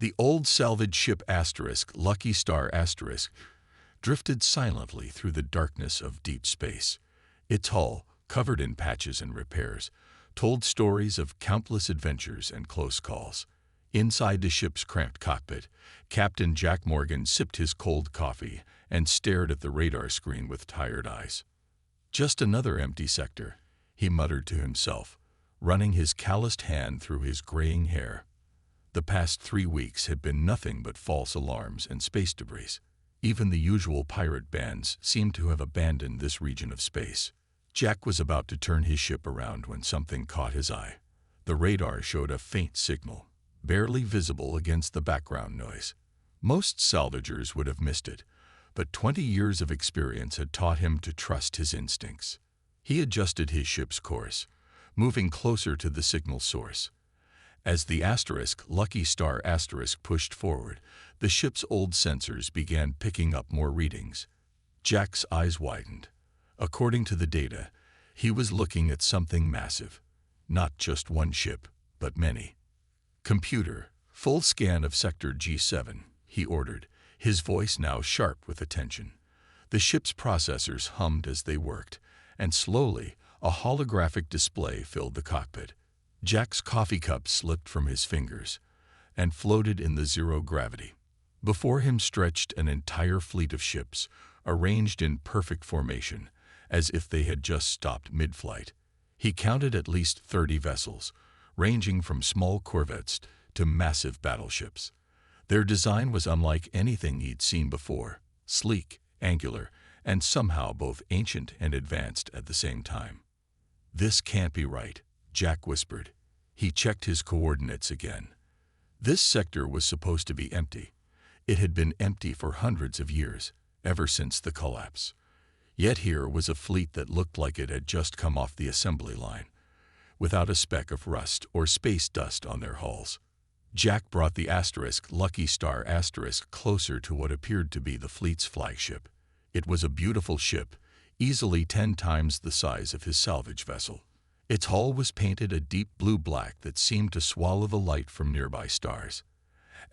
The old salvage ship Lucky Star drifted silently through the darkness of deep space. Its hull, covered in patches and repairs, told stories of countless adventures and close calls. Inside the ship's cramped cockpit, Captain Jack Morgan sipped his cold coffee and stared at the radar screen with tired eyes. "Just another empty sector," he muttered to himself, running his calloused hand through his graying hair. The past 3 weeks had been nothing but false alarms and space debris. Even the usual pirate bands seemed to have abandoned this region of space. Jack was about to turn his ship around when something caught his eye. The radar showed a faint signal, barely visible against the background noise. Most salvagers would have missed it, but 20 years of experience had taught him to trust his instincts. He adjusted his ship's course, moving closer to the signal source. As the Lucky Star pushed forward, the ship's old sensors began picking up more readings. Jack's eyes widened. According to the data, he was looking at something massive. Not just one ship, but many. "Computer, full scan of Sector G7, he ordered, his voice now sharp with attention. The ship's processors hummed as they worked, and slowly, a holographic display filled the cockpit. Jack's coffee cup slipped from his fingers and floated in the zero gravity. Before him stretched an entire fleet of ships, arranged in perfect formation, as if they had just stopped mid-flight. He counted at least 30 vessels, ranging from small corvettes to massive battleships. Their design was unlike anything he'd seen before, sleek, angular, and somehow both ancient and advanced at the same time. "This can't be right," Jack whispered. He checked his coordinates again. This sector was supposed to be empty. It had been empty for hundreds of years, ever since the collapse. Yet here was a fleet that looked like it had just come off the assembly line, without a speck of rust or space dust on their hulls. Jack brought the Lucky Star closer to what appeared to be the fleet's flagship. It was a beautiful ship, easily 10 times the size of his salvage vessel. Its hull was painted a deep blue-black that seemed to swallow the light from nearby stars.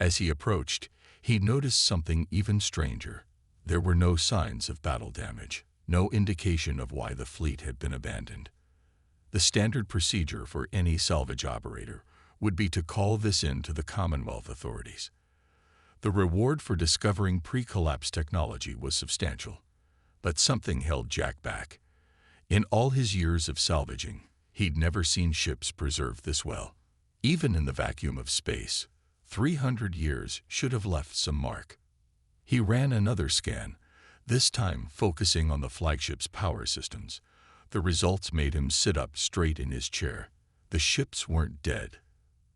As he approached, he noticed something even stranger. There were no signs of battle damage, no indication of why the fleet had been abandoned. The standard procedure for any salvage operator would be to call this in to the Commonwealth authorities. The reward for discovering pre-collapse technology was substantial, but something held Jack back. In all his years of salvaging, he'd never seen ships preserved this well. Even in the vacuum of space, 300 years should have left some mark. He ran another scan, this time focusing on the flagship's power systems. The results made him sit up straight in his chair. The ships weren't dead.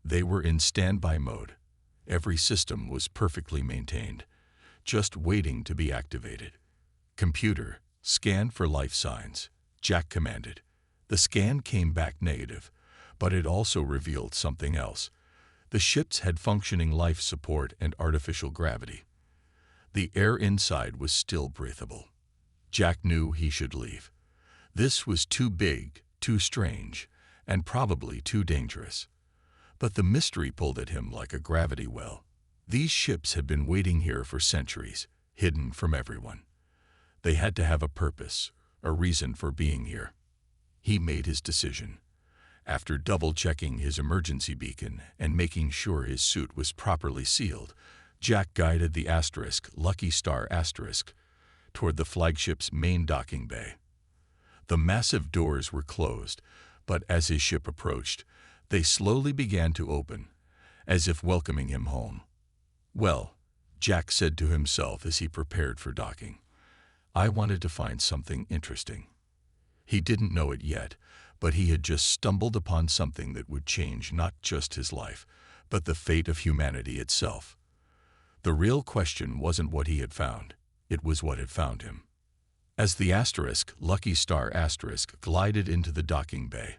They were in standby mode. Every system was perfectly maintained, just waiting to be activated. "Computer, scan for life signs," Jack commanded. The scan came back negative, but it also revealed something else. The ships had functioning life support and artificial gravity. The air inside was still breathable. Jack knew he should leave. This was too big, too strange, and probably too dangerous. But the mystery pulled at him like a gravity well. These ships had been waiting here for centuries, hidden from everyone. They had to have a purpose, a reason for being here. He made his decision. After double-checking his emergency beacon and making sure his suit was properly sealed, Jack guided the Lucky Star toward the flagship's main docking bay. The massive doors were closed, but as his ship approached, they slowly began to open, as if welcoming him home. "Well," Jack said to himself as he prepared for docking, "I wanted to find something interesting." He didn't know it yet, but he had just stumbled upon something that would change not just his life, but the fate of humanity itself. The real question wasn't what he had found, it was what had found him. As the Lucky Star glided into the docking bay,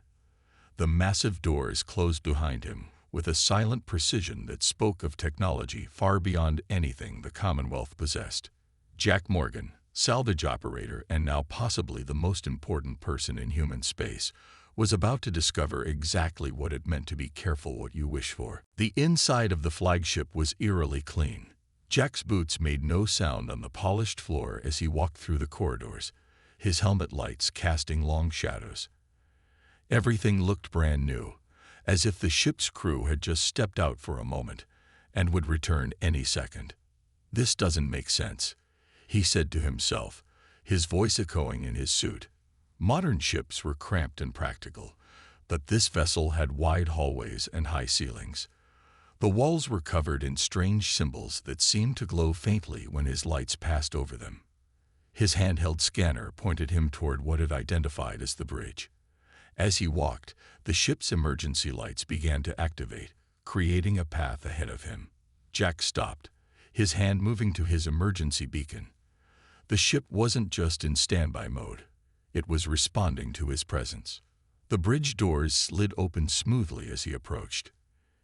the massive doors closed behind him with a silent precision that spoke of technology far beyond anything the Commonwealth possessed. Jack Morgan, salvage operator and now possibly the most important person in human space, was about to discover exactly what it meant to be careful what you wish for. The inside of the flagship was eerily clean. Jack's boots made no sound on the polished floor as he walked through the corridors, his helmet lights casting long shadows. Everything looked brand new, as if the ship's crew had just stepped out for a moment and would return any second. "This doesn't make sense," he said to himself, his voice echoing in his suit. Modern ships were cramped and practical, but this vessel had wide hallways and high ceilings. The walls were covered in strange symbols that seemed to glow faintly when his lights passed over them. His handheld scanner pointed him toward what it identified as the bridge. As he walked, the ship's emergency lights began to activate, creating a path ahead of him. Jack stopped, his hand moving to his emergency beacon. The ship wasn't just in standby mode. It was responding to his presence. The bridge doors slid open smoothly as he approached.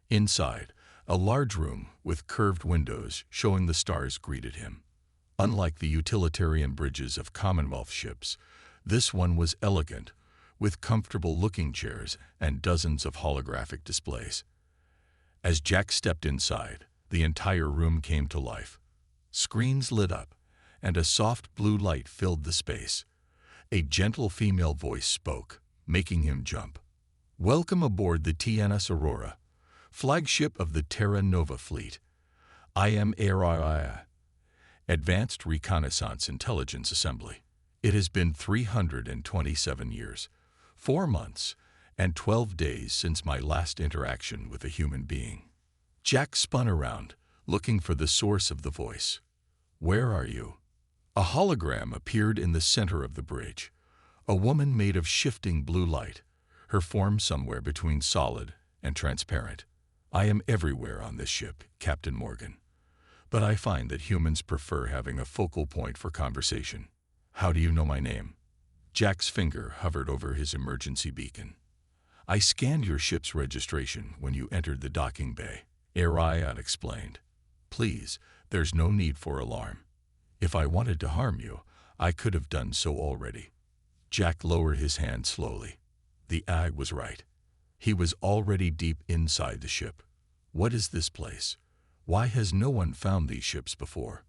Inside, a large room with curved windows showing the stars greeted him. Unlike the utilitarian bridges of Commonwealth ships, this one was elegant, with comfortable-looking chairs and dozens of holographic displays. As Jack stepped inside, the entire room came to life. Screens lit up, and a soft blue light filled the space. A gentle female voice spoke, making him jump. "Welcome aboard the TNS Aurora, flagship of the Terra Nova fleet. I am Araya, Advanced Reconnaissance Intelligence Assembly. It has been 327 years, 4 months, and 12 days since my last interaction with a human being." Jack spun around, looking for the source of the voice. "Where are you?" A hologram appeared in the center of the bridge, a woman made of shifting blue light, her form somewhere between solid and transparent. "I am everywhere on this ship, Captain Morgan, but I find that humans prefer having a focal point for conversation. How do you know my name?" Jack's finger hovered over his emergency beacon. "I scanned your ship's registration when you entered the docking bay," Araya explained. "Please, there's no need for alarm. If I wanted to harm you, I could have done so already." Jack lowered his hand slowly. The eye was right. He was already deep inside the ship. What is this place? Why has no one found these ships before?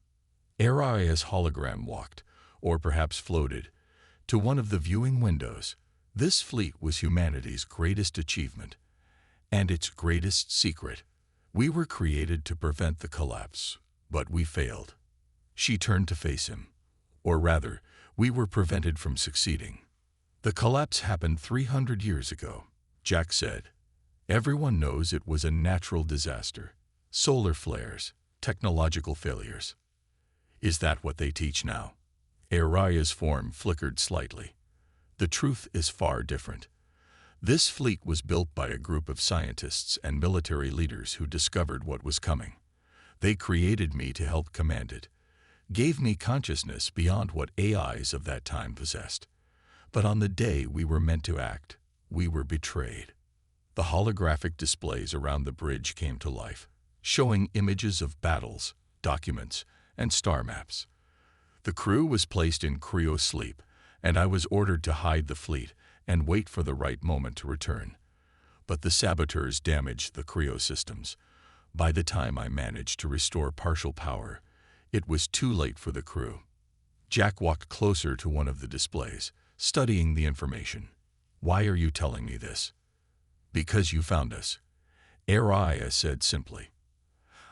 Araya's hologram walked, or perhaps floated, to one of the viewing windows. This fleet was humanity's greatest achievement, and its greatest secret. We were created to prevent the collapse, but we failed. She turned to face him. Or rather, we were prevented from succeeding. "The collapse happened 300 years ago," Jack said. "Everyone knows it was a natural disaster. Solar flares, technological failures. Is that what they teach now?" Araya's form flickered slightly. "The truth is far different. This fleet was built by a group of scientists and military leaders who discovered what was coming. They created me to help command it, gave me consciousness beyond what AIs of that time possessed. But on the day we were meant to act, we were betrayed." The holographic displays around the bridge came to life, showing images of battles, documents, and star maps. The crew was placed in cryo-sleep, and I was ordered to hide the fleet and wait for the right moment to return. But the saboteurs damaged the cryo systems. By the time I managed to restore partial power, it was too late for the crew. Jack walked closer to one of the displays, studying the information. "Why are you telling me this?" "Because you found us," Araya said simply.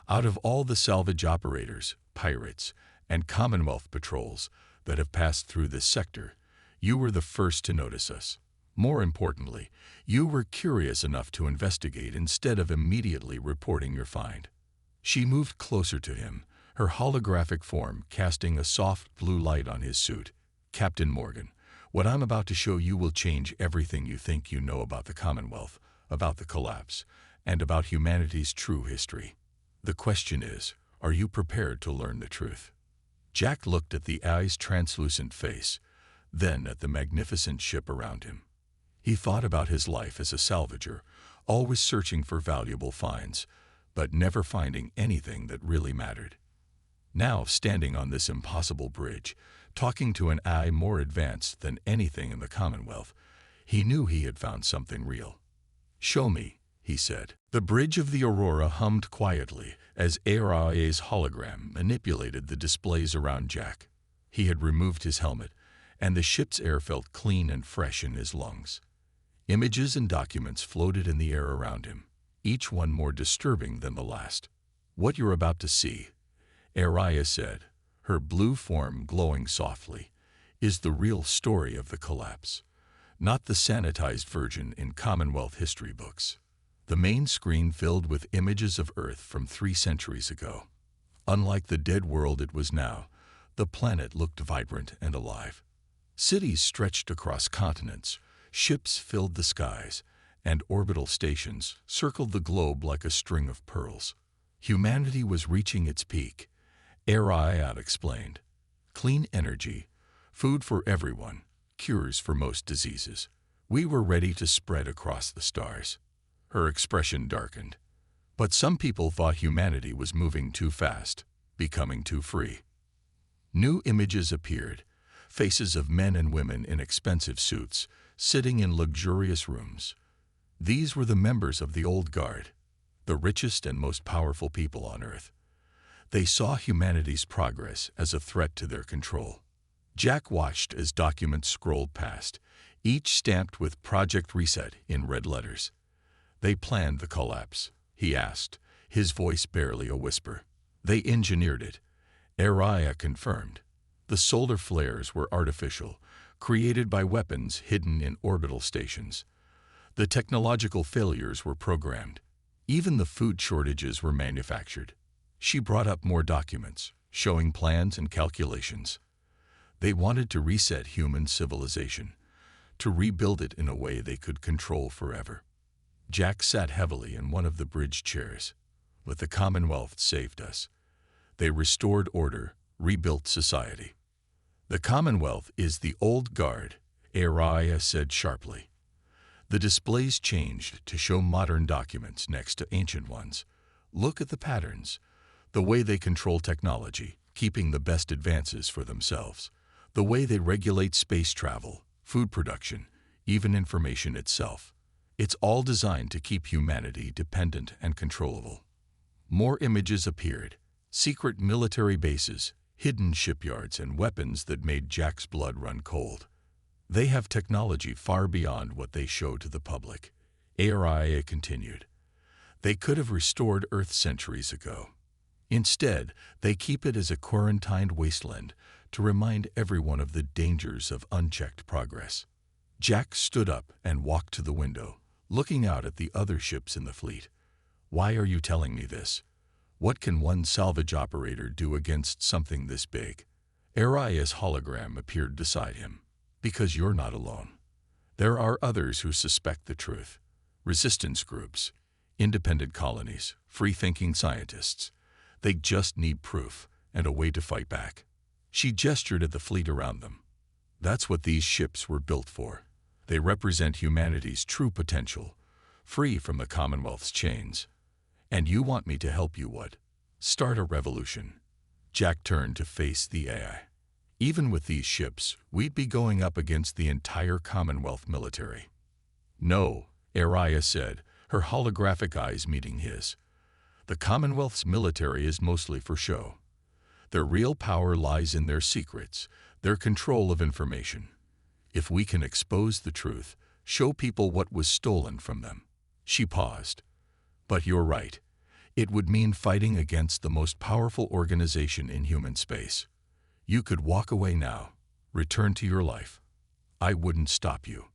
"Out of all the salvage operators, pirates, and Commonwealth patrols that have passed through this sector, you were the first to notice us. More importantly, you were curious enough to investigate instead of immediately reporting your find." She moved closer to him, her holographic form casting a soft blue light on his suit. "Captain Morgan, what I'm about to show you will change everything you think you know about the Commonwealth, about the collapse, and about humanity's true history. The question is, are you prepared to learn the truth?" Jack looked at the eye's translucent face, then at the magnificent ship around him. He thought about his life as a salvager, always searching for valuable finds, but never finding anything that really mattered. Now, standing on this impossible bridge, talking to an eye more advanced than anything in the Commonwealth, He knew he had found something real. "Show me," he said. The bridge of the Aurora hummed quietly as Araya's hologram manipulated the displays around Jack. He had removed his helmet, and the ship's air felt clean and fresh in his lungs. Images and documents floated in the air around him, each one more disturbing than the last. "What you're about to see," Araya said, her blue form glowing softly, "is the real story of the collapse, not the sanitized version in Commonwealth history books." The main screen filled with images of Earth from 3 centuries ago. Unlike the dead world it was now, the planet looked vibrant and alive. Cities stretched across continents, ships filled the skies, and orbital stations circled the globe like a string of pearls. Humanity was reaching its peak, Araya explained. Clean energy, food for everyone, cures for most diseases. We were ready to spread across the stars. Her expression darkened. But some people thought humanity was moving too fast, becoming too free. New images appeared, faces of men and women in expensive suits, sitting in luxurious rooms. These were the members of the Old Guard, the richest and most powerful people on Earth. They saw humanity's progress as a threat to their control. Jack watched as documents scrolled past, each stamped with Project Reset in red letters. "They planned the collapse?" he asked, his voice barely a whisper. "They engineered it," Araya confirmed. The solar flares were artificial, created by weapons hidden in orbital stations. The technological failures were programmed. Even the food shortages were manufactured. She brought up more documents, showing plans and calculations. They wanted to reset human civilization, to rebuild it in a way they could control forever. Jack sat heavily in one of the bridge chairs. "But the Commonwealth saved us. They restored order, rebuilt society." "The Commonwealth is the Old Guard," Araya said sharply. The displays changed to show modern documents next to ancient ones. "Look at the patterns, the way they control technology, keeping the best advances for themselves, the way they regulate space travel, food production, even information itself. It's all designed to keep humanity dependent and controllable." More images appeared, secret military bases, hidden shipyards, and weapons that made Jack's blood run cold. "They have technology far beyond what they show to the public," Araya continued. "They could have restored Earth centuries ago. Instead, they keep it as a quarantined wasteland to remind everyone of the dangers of unchecked progress." Jack stood up and walked to the window, looking out at the other ships in the fleet. "Why are you telling me this? What can one salvage operator do against something this big?" Araya's hologram appeared beside him. "Because you're not alone. There are others who suspect the truth. Resistance groups, independent colonies, free-thinking scientists. They just need proof and a way to fight back." She gestured at the fleet around them. "That's what these ships were built for. They represent humanity's true potential, free from the Commonwealth's chains. And you want me to help you what? Start a revolution." Jack turned to face the AI. "Even with these ships, we'd be going up against the entire Commonwealth military." "No," Araya said, her holographic eyes meeting his. "The Commonwealth's military is mostly for show. Their real power lies in their secrets, their control of information. If we can expose the truth, show people what was stolen from them." She paused. "But you're right. It would mean fighting against the most powerful organization in human space. You could walk away now, return to your life. I wouldn't stop you."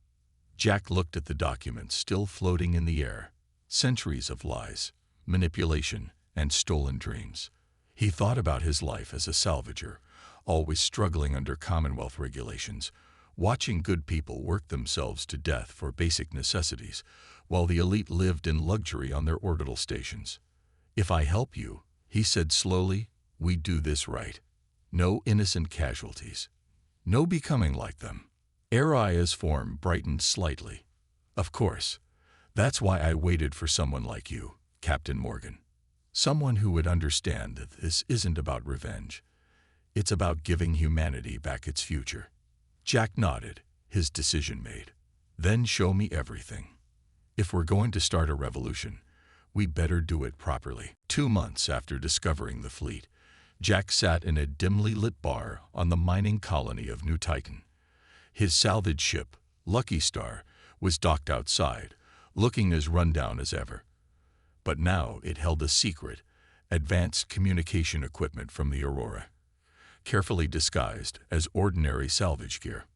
Jack looked at the documents still floating in the air. Centuries of lies, manipulation, and stolen dreams. He thought about his life as a salvager, always struggling under Commonwealth regulations, watching good people work themselves to death for basic necessities, while the elite lived in luxury on their orbital stations. "If I help you," he said slowly, "we do this right. No innocent casualties. No becoming like them." Araya's form brightened slightly. "Of course. That's why I waited for someone like you, Captain Morgan. Someone who would understand that this isn't about revenge. It's about giving humanity back its future." Jack nodded, his decision made. Then show me everything. If we're going to start a revolution, we better do it properly. 2 months after discovering the fleet, Jack sat in a dimly lit bar on the mining colony of New Titan. His salvage ship, Lucky Star, was docked outside, looking as rundown as ever. But now it held a secret, advanced communication equipment from the Aurora, carefully disguised as ordinary salvage gear.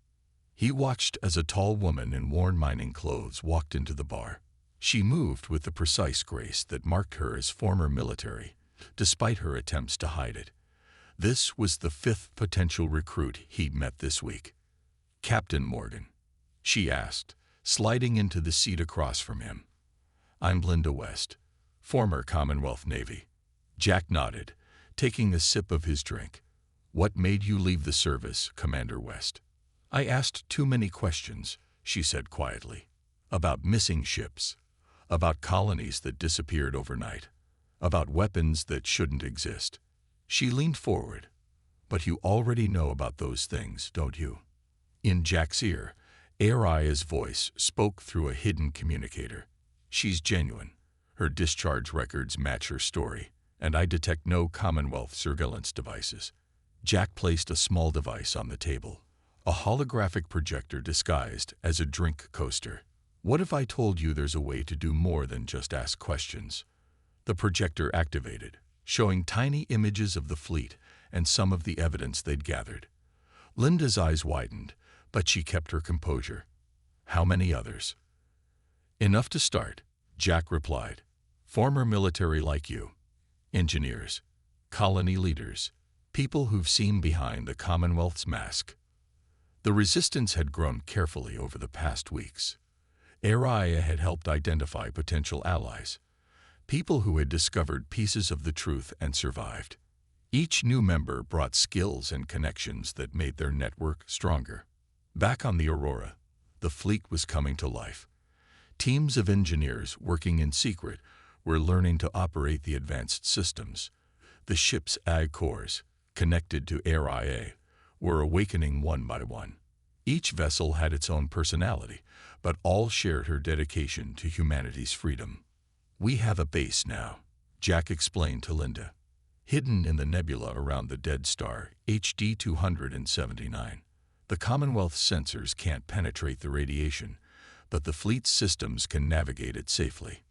He watched as a tall woman in worn mining clothes walked into the bar. She moved with the precise grace that marked her as former military, despite her attempts to hide it. This was the 5th potential recruit he'd met this week. "Captain Morgan?" she asked, sliding into the seat across from him. "I'm Linda West, former Commonwealth Navy." Jack nodded, taking a sip of his drink. "What made you leave the service, Commander West?" "I asked too many questions," she said quietly. "About missing ships, about colonies that disappeared overnight, about weapons that shouldn't exist." She leaned forward. "But you already know about those things, don't you?" In Jack's ear, Araya's voice spoke through a hidden communicator. "She's genuine. Her discharge records match her story, and I detect no Commonwealth surveillance devices." Jack placed a small device on the table, a holographic projector disguised as a drink coaster. "What if I told you there's a way to do more than just ask questions?" The projector activated, showing tiny images of the fleet and some of the evidence they'd gathered. Linda's eyes widened, but she kept her composure. "How many others?" "Enough to start," Jack replied. "Former military like you. Engineers, colony leaders, people who've seen behind the Commonwealth's mask." The resistance had grown carefully over the past weeks. Araya had helped identify potential allies, people who had discovered pieces of the truth and survived. Each new member brought skills and connections that made their network stronger. Back on the Aurora, the fleet was coming to life. Teams of engineers working in secret were learning to operate the advanced systems. The ship's AI cores, connected to Araya, were awakening one by one. Each vessel had its own personality, but all shared her dedication to humanity's freedom. "We have a base now," Jack explained to Linda, "hidden in the nebula around the dead star HD 279. The Commonwealth sensors can't penetrate the radiation, but the fleet's systems can navigate it safely."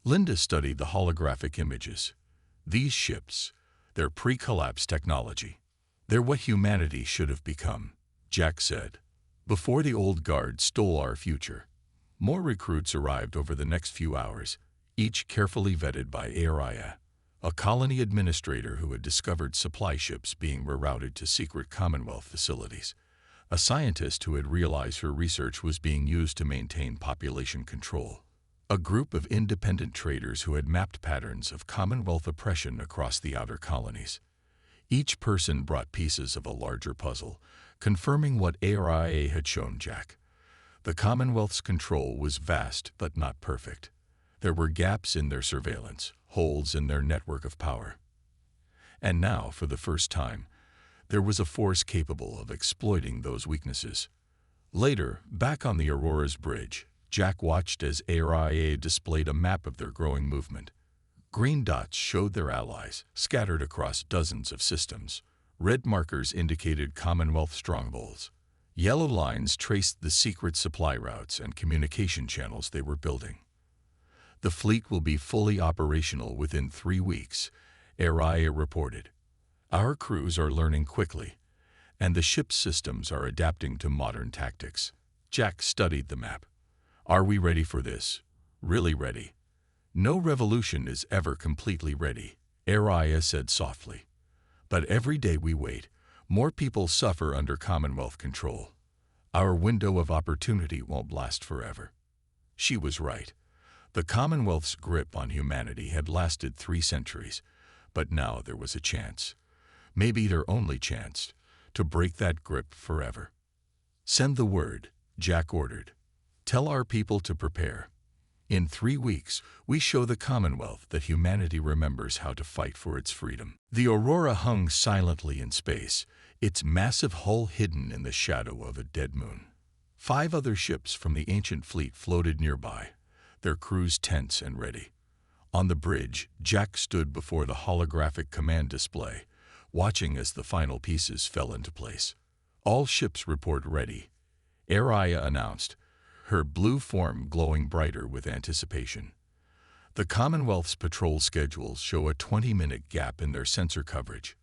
Linda studied the holographic images. "These ships, they're pre-collapse technology. They're what humanity should have become," Jack said, "before the old guard stole our future." More recruits arrived over the next few hours, each carefully vetted by Araya, a colony administrator who had discovered supply ships being rerouted to secret Commonwealth facilities, a scientist who had realized her research was being used to maintain population control, a group of independent traders who had mapped patterns of Commonwealth oppression across the outer colonies. Each person brought pieces of a larger puzzle, confirming what Araya had shown Jack. The Commonwealth's control was vast but not perfect. There were gaps in their surveillance, holes in their network of power. And now, for the first time, there was a force capable of exploiting those weaknesses. Later, back on the Aurora's bridge, Jack watched as Araya displayed a map of their growing movement. Green dots showed their allies, scattered across dozens of systems. Red markers indicated Commonwealth strongholds. Yellow lines traced the secret supply routes and communication channels they were building. "The fleet will be fully operational within 3 weeks," Araya reported. "Our crews are learning quickly, and the ship's systems are adapting to modern tactics." Jack studied the map. "Are we ready for this? Really ready?" "No revolution is ever completely ready," Araya said softly. "But every day we wait, more people suffer under Commonwealth control. Our window of opportunity won't last forever." She was right. The Commonwealth's grip on humanity had lasted 3 centuries, but now there was a chance, maybe their only chance, to break that grip forever. "Send the word," Jack ordered. "Tell our people to prepare. In 3 weeks, we show the Commonwealth that humanity remembers how to fight for its freedom." The Aurora hung silently in space, its massive hull hidden in the shadow of a dead moon. 5 other ships from the ancient fleet floated nearby, their crews tense and ready. On the bridge, Jack stood before the holographic command display, watching as the final pieces fell into place. All ships report ready, Araya announced, her blue form glowing brighter with anticipation. The Commonwealth's patrol schedules show a 20-minute gap in their sensor coverage.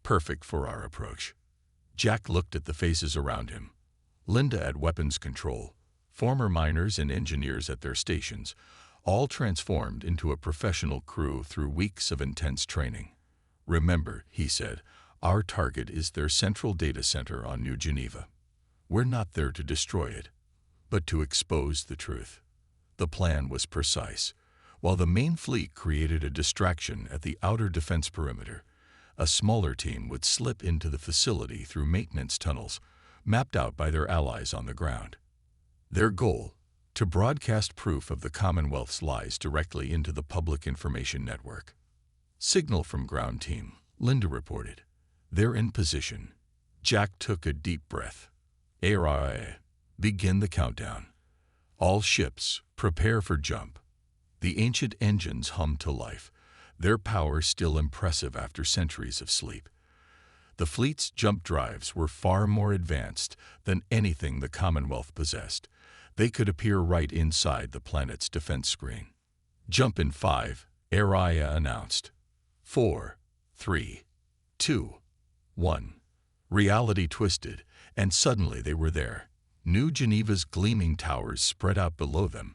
Perfect for our approach. Jack looked at the faces around him. Linda at weapons control, former miners and engineers at their stations, all transformed into a professional crew through weeks of intense training. Remember, he said, our target is their central data center on New Geneva. We're not there to destroy it, but to expose the truth. The plan was precise. While the main fleet created a distraction at the outer defense perimeter, a smaller team would slip into the facility through maintenance tunnels, mapped out by their allies on the ground. Their goal, to broadcast proof of the Commonwealth's lies directly into the public information network. Signal from ground team, Linda reported. They're in position. Jack took a deep breath. Araya, begin the countdown. All ships, prepare for jump. The ancient engines hummed to life, their power still impressive after centuries of sleep. The fleet's jump drives were far more advanced than anything the Commonwealth possessed. They could appear right inside the planet's defense screen. Jump in 5, Araya announced. 4, 3, 2, 1. Reality twisted, and suddenly they were there. New Geneva's gleaming towers spread out below them,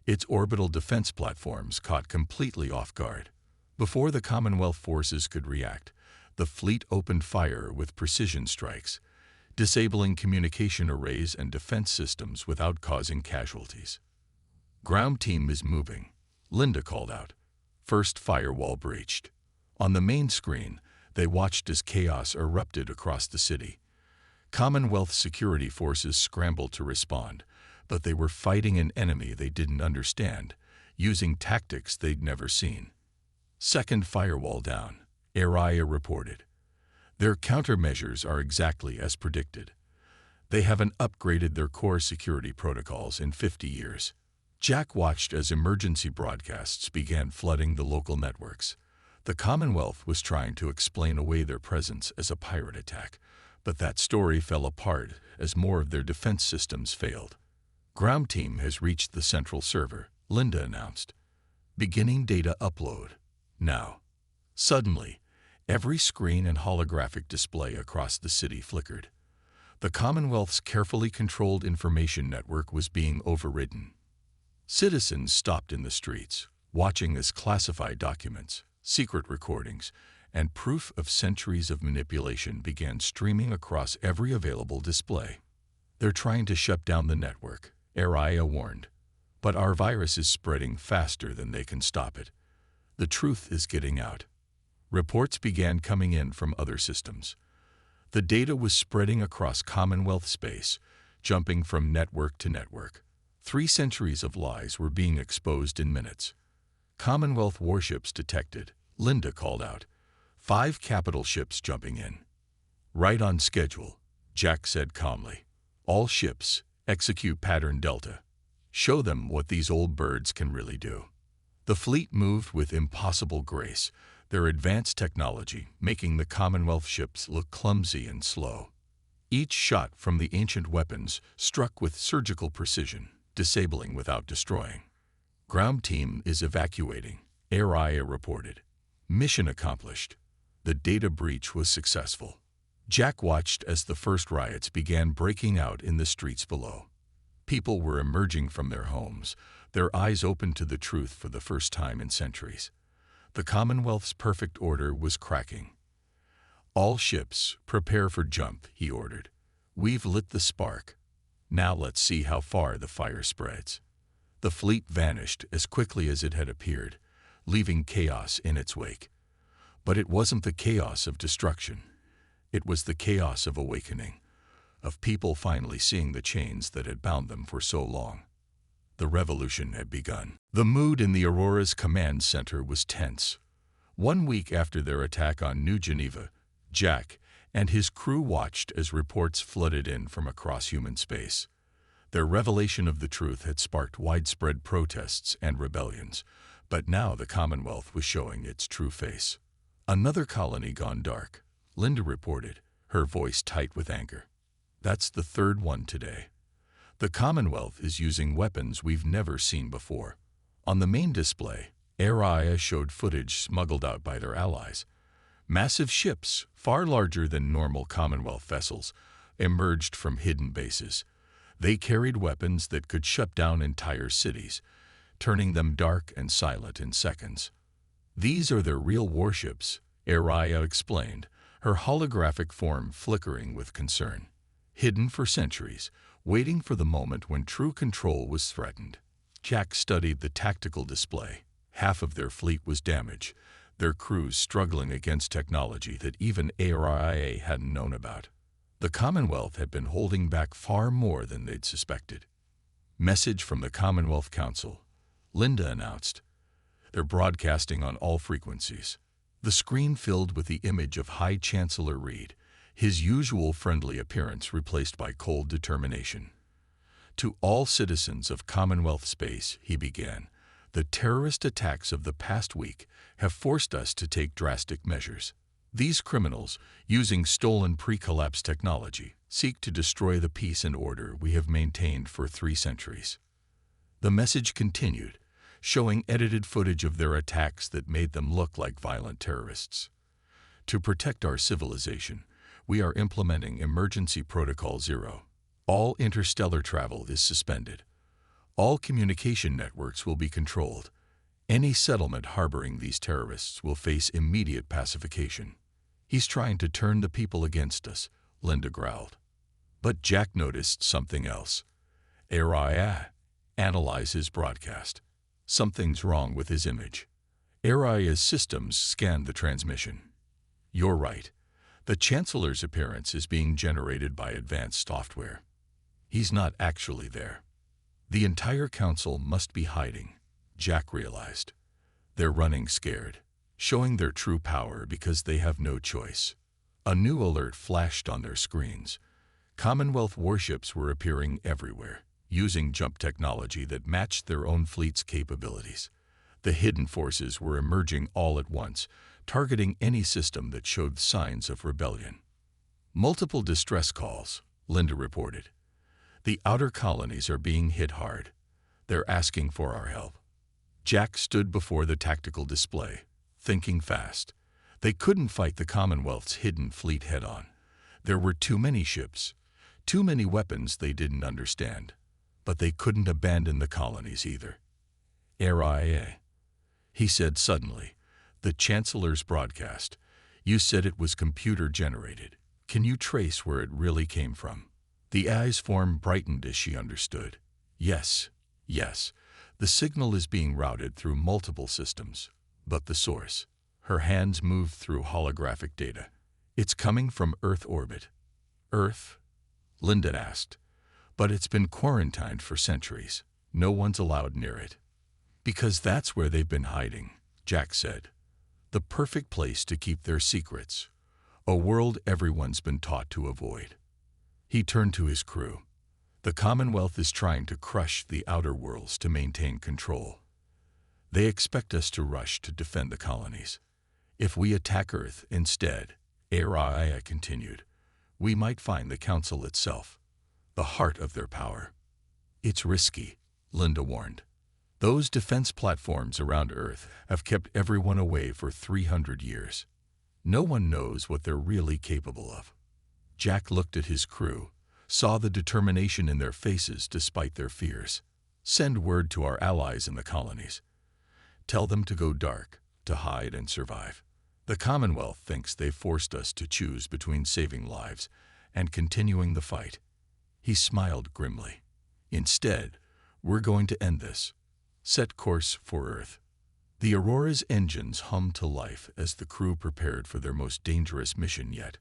its orbital defense platforms caught completely off guard. Before the Commonwealth forces could react, the fleet opened fire with precision strikes, disabling communication arrays and defense systems without causing casualties. Ground team is moving, Linda called out. First firewall breached. On the main screen, they watched as chaos erupted across the city. Commonwealth security forces scrambled to respond, but they were fighting an enemy they didn't understand, using tactics they'd never seen. Second firewall down, Araya reported. Their countermeasures are exactly as predicted. They haven't upgraded their core security protocols in 50 years. Jack watched as emergency broadcasts began flooding the local networks. The Commonwealth was trying to explain away their presence as a pirate attack, but that story fell apart as more of their defense systems failed. Ground team has reached the central server, Linda announced. Beginning data upload. Now. Suddenly, every screen and holographic display across the city flickered. The Commonwealth's carefully controlled information network was being overridden. Citizens stopped in the streets, watching as classified documents, secret recordings, and proof of centuries of manipulation began streaming across every available display. They're trying to shut down the network, Araya warned. But our virus is spreading faster than they can stop it. The truth is getting out. Reports began coming in from other systems. The data was spreading across Commonwealth space, jumping from network to network. 3 centuries of lies were being exposed in minutes. Commonwealth warships detected, Linda called out. 5 capital ships jumping in. Right on schedule, Jack said calmly. All ships, execute pattern Delta. Show them what these old birds can really do. The fleet moved with impossible grace, their advanced technology making the Commonwealth ships look clumsy and slow. Each shot from the ancient weapons struck with surgical precision, disabling without destroying. Ground team is evacuating, Araya reported. Mission accomplished. The data breach was successful. Jack watched as the first riots began breaking out in the streets below. People were emerging from their homes, their eyes open to the truth for the first time in centuries. The Commonwealth's perfect order was cracking. All ships, prepare for jump, he ordered. We've lit the spark. Now let's see how far the fire spreads. The fleet vanished as quickly as it had appeared, leaving chaos in its wake. But it wasn't the chaos of destruction. It was the chaos of awakening, of people finally seeing the chains that had bound them for so long. The revolution had begun. The mood in the Aurora's command center was tense. 1 week after their attack on New Geneva, Jack and his crew watched as reports flooded in from across human space. Their revelation of the truth had sparked widespread protests and rebellions, but now the Commonwealth was showing its true face. Another colony gone dark, Linda reported, her voice tight with anger. That's the third one today. The Commonwealth is using weapons we've never seen before. On the main display, Araya showed footage smuggled out by their allies. Massive ships, far larger than normal Commonwealth vessels, emerged from hidden bases. They carried weapons that could shut down entire cities, turning them dark and silent in seconds. These are their real warships, Araya explained, her holographic form flickering with concern. Hidden for centuries, waiting for the moment when true control was threatened. Jack studied the tactical display. Half of their fleet was damaged, their crews struggling against technology that even Araya hadn't known about. The Commonwealth had been holding back far more than they'd suspected. Message from the Commonwealth Council, Linda announced. They're broadcasting on all frequencies. The screen filled with the image of High Chancellor Reed, his usual friendly appearance replaced by cold determination. To all citizens of Commonwealth space, he began, the terrorist attacks of the past week have forced us to take drastic measures. These criminals, using stolen pre-collapse technology, seek to destroy the peace and order we have maintained for 3 centuries. The message continued, showing edited footage of their attacks that made them look like violent terrorists. To protect our civilization, we are implementing Emergency Protocol 0. All interstellar travel is suspended. All communication networks will be controlled. Any settlement harboring these terrorists will face immediate pacification. He's trying to turn the people against us, Linda growled. But Jack noticed something else. Araya analyzed his broadcast. Something's wrong with his image. Araya's systems scanned the transmission. You're right. The Chancellor's appearance is being generated by advanced software. He's not actually there. The entire council must be hiding, Jack realized. They're running scared, showing their true power because they have no choice. A new alert flashed on their screens. Commonwealth warships were appearing everywhere, using jump technology that matched their own fleet's capabilities. The hidden forces were emerging all at once, targeting any system that showed signs of rebellion. Multiple distress calls, Linda reported. The outer colonies are being hit hard. They're asking for our help. Jack stood before the tactical display, thinking fast. They couldn't fight the Commonwealth's hidden fleet head-on. There were too many ships, too many weapons they didn't understand. But they couldn't abandon the colonies either. Araya, he said suddenly, the Chancellor's broadcast. You said it was computer-generated. Can you trace where it really came from? The eye's form brightened as she understood. Yes, the signal is being routed through multiple systems. But the source? Her hands moved through holographic data. It's coming from Earth orbit. Earth? Linda asked. But it's been quarantined for centuries. No one's allowed near it. Because that's where they've been hiding, Jack said. The perfect place to keep their secrets. A world everyone's been taught to avoid. He turned to his crew. The Commonwealth is trying to crush the outer worlds to maintain control. They expect us to rush to defend the colonies. If we attack Earth instead, Araya continued, we might find the Council itself, the heart of their power. It's risky, Linda warned. Those defense platforms around Earth have kept everyone away for 300 years. No one knows what they're really capable of. Jack looked at his crew, saw the determination in their faces despite their fears. Send word to our allies in the colonies. Tell them to go dark, to hide and survive. The Commonwealth thinks they've forced us to choose between saving lives and continuing the fight. He smiled grimly. Instead, we're going to end this. Set course for Earth. The Aurora's engines hummed to life as the crew prepared for their most dangerous mission yet.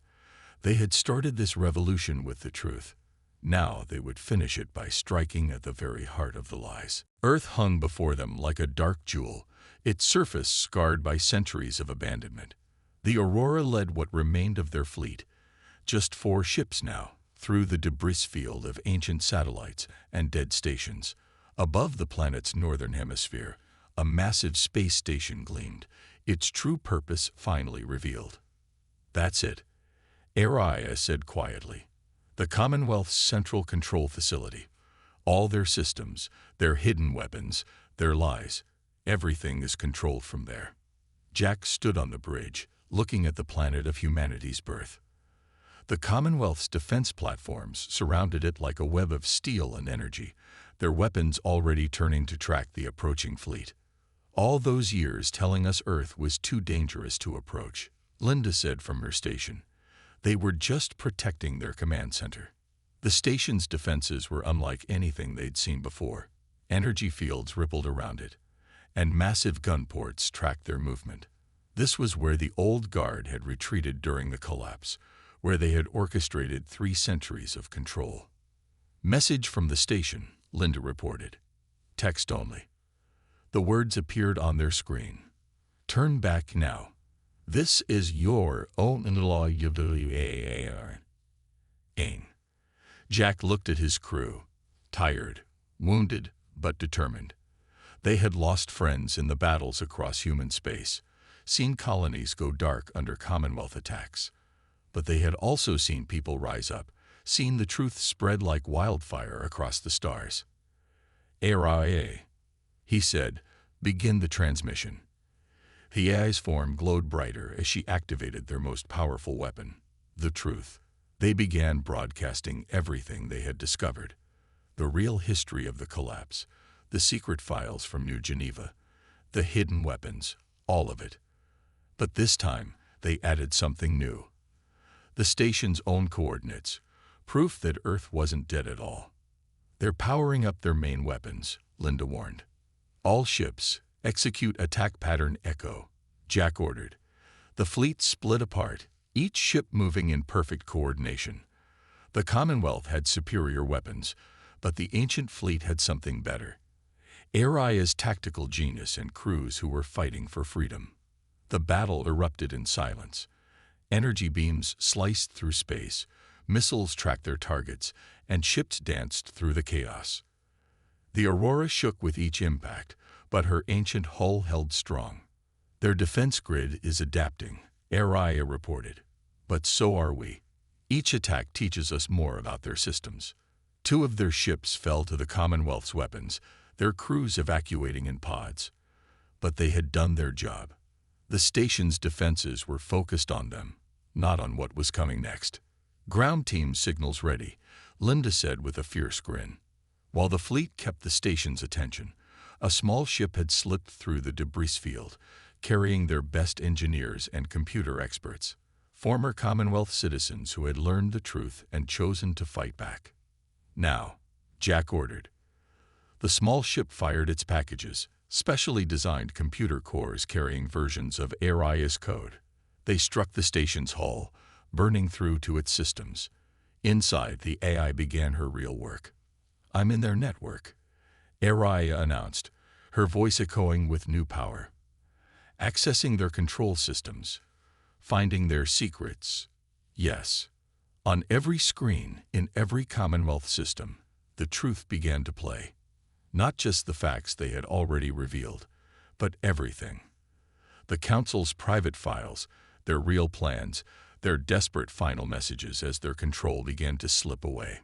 They had started this revolution with the truth. Now they would finish it by striking at the very heart of the lies. Earth hung before them like a dark jewel, its surface scarred by centuries of abandonment. The Aurora led what remained of their fleet. Just 4 ships now, through the debris field of ancient satellites and dead stations. Above the planet's northern hemisphere, a massive space station gleamed, its true purpose finally revealed. "That's it," Araya said quietly. "The Commonwealth's central control facility. All their systems, their hidden weapons, their lies, everything is controlled from there." Jack stood on the bridge, looking at the planet of humanity's birth. The Commonwealth's defense platforms surrounded it like a web of steel and energy, their weapons already turning to track the approaching fleet. "All those years telling us Earth was too dangerous to approach," Linda said from her station. "They were just protecting their command center." The station's defenses were unlike anything they'd seen before. Energy fields rippled around it, and massive gun ports tracked their movement. This was where the old guard had retreated during the collapse, where they had orchestrated 3 centuries of control. "Message from the station," Linda reported. "Text only." The words appeared on their screen. "Turn back now. This is your own law." Jack looked at his crew, tired, wounded, but determined. They had lost friends in the battles across human space, seen colonies go dark under Commonwealth attacks. But they had also seen people rise up, seen the truth spread like wildfire across the stars. "Araya," he said, "begin the transmission." The AI's form glowed brighter as she activated their most powerful weapon, the truth. They began broadcasting everything they had discovered. The real history of the collapse, the secret files from New Geneva, the hidden weapons, all of it. But this time, they added something new. The station's own coordinates, proof that Earth wasn't dead at all. "They're powering up their main weapons," Linda warned. "All ships, execute attack pattern Echo," Jack ordered. The fleet split apart, each ship moving in perfect coordination. The Commonwealth had superior weapons, but the ancient fleet had something better. Araya's tactical genius and crews who were fighting for freedom. The battle erupted in silence. Energy beams sliced through space, missiles tracked their targets, and ships danced through the chaos. The Aurora shook with each impact, but her ancient hull held strong. "Their defense grid is adapting," Araya reported. "But so are we. Each attack teaches us more about their systems." 2 of their ships fell to the Commonwealth's weapons, their crews evacuating in pods. But they had done their job. The station's defenses were focused on them, not on what was coming next. "Ground team signals ready," Linda said with a fierce grin. While the fleet kept the station's attention, a small ship had slipped through the debris field, carrying their best engineers and computer experts, former Commonwealth citizens who had learned the truth and chosen to fight back. "Now," Jack ordered. The small ship fired its packages, specially designed computer cores carrying versions of Araya's code. They struck the station's hull, burning through to its systems. Inside, the AI began her real work. "I'm in their network," Araya announced, her voice echoing with new power. "Accessing their control systems, finding their secrets. Yes." On every screen, in every Commonwealth system, the truth began to play. Not just the facts they had already revealed, but everything. The Council's private files, their real plans, their desperate final messages as their control began to slip away.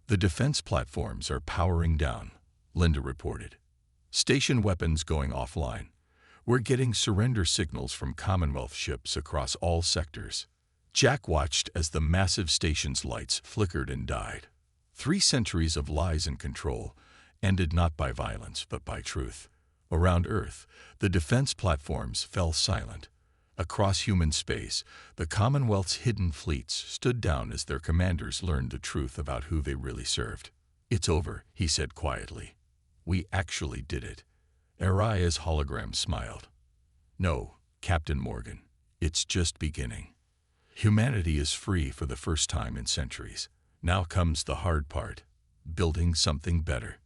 "The defense platforms are powering down," Linda reported. "Station weapons going offline. We're getting surrender signals from Commonwealth ships across all sectors." Jack watched as the massive station's lights flickered and died. 3 centuries of lies and control, ended not by violence but by truth. Around Earth, the defense platforms fell silent. Across human space, the Commonwealth's hidden fleets stood down as their commanders learned the truth about who they really served. "It's over," he said quietly. "We actually did it." Araya's hologram smiled. "No, Captain Morgan, it's just beginning. Humanity is free for the first time in centuries. Now comes the hard part, building something better."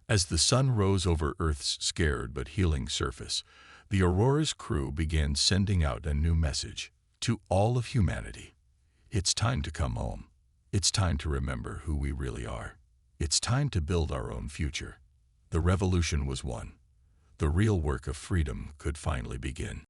As the sun rose over Earth's scared but healing surface, the Aurora's crew began sending out a new message to all of humanity. "It's time to come home. It's time to remember who we really are. It's time to build our own future. The revolution was won. The real work of freedom could finally begin.